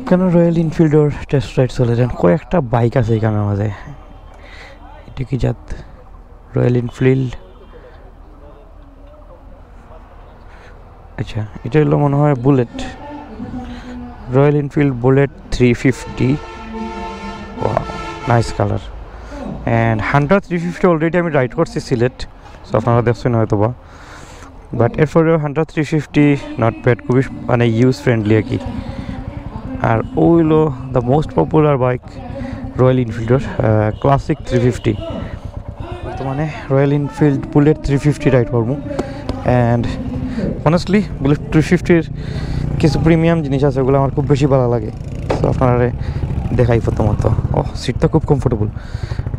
কেন royal এনফিল্ডের test ride চলে যান, কয়েকটা বাইক আছে এখানে মাঝে। এটা কি জাত? Royal Enfield. আচ্ছা, এটা হলো মনে হয় bullet, royal Enfield Bullet 350। Nice colour. And Hunter 350 already আমি রাইড করছি সিলেট, সো আপনারা দেখছেন হয়তো বা। বাট এরপরেও হান্টার 350 নট ব্যাড, খুবই মানে ইউজ ফ্রেন্ডলি আর কি। আর ও হইলো the most popular bike Royal এনফিল্ডের, ক্লাসিক 350। বর্তমানে রয়্যাল এনফিল্ড বুলেট 350 রাইড করবো। অ্যান্ড অনেস্টলি বুলেট 350-র কিছু প্রিমিয়াম জিনিস আছে, ওগুলো আমার খুব বেশি ভালো লাগে। তো আপনারা দেখাই প্রথমত, ও সিটটা খুব কমফোর্টেবল।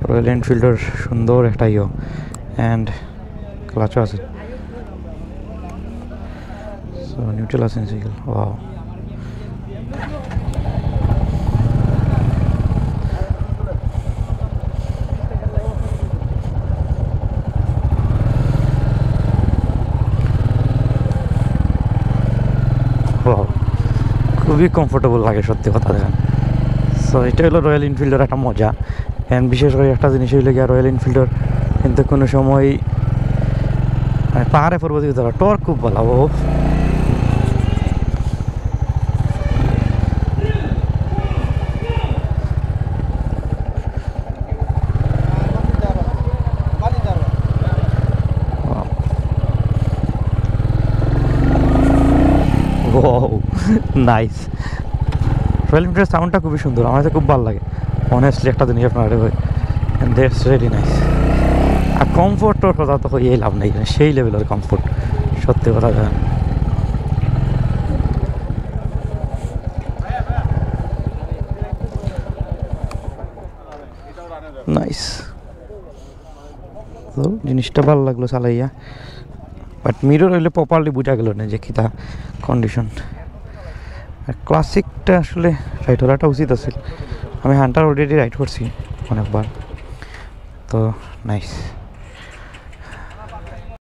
রয়্যাল এনফিল্ডের সুন্দর একটা ইয়ে, অ্যান্ড ক্লাচও আছে, সো নিউট্রাল আছে সাইকেল। ওয়াও, খুবই কমফোর্টেবল লাগে সত্যি কথা দেখেন। সো এটা হলো রয়্যাল এনফিল্ডের একটা মজা। অ্যান্ড বিশেষ করে একটা জিনিস হইলে গিয়া রয়্যাল এনফিল্ডের কিন্তু কোনো সময় মানে পাহাড়ে পর্বতে ধরা টর্ক খুব ভালো। নাইস। রয়্যাল এনফিল্ডের সাউন্ডটা খুবই সুন্দর, আমার কাছে খুব ভালো লাগে অনেস্টলি। একটা জিনিস আপনার দ্যাটস রেডি নাইস। আর কমফোর্টের কথা তো এই লাভ নেই, সেই লেভেলের কমফোর্ট সত্যি কথা জানেন। নাইস, তো জিনিসটা ভালো লাগলো চালাইয়া। বাট মিরর হইলে প্রপারলি বুঝা গেল না যে কিতা কন্ডিশন। আর ক্লাসিকটা আসলে রাইড করাটা উচিত আছে। আমি হান্টার অলরেডি রাইড করছি অনেকবার, তো নাইস।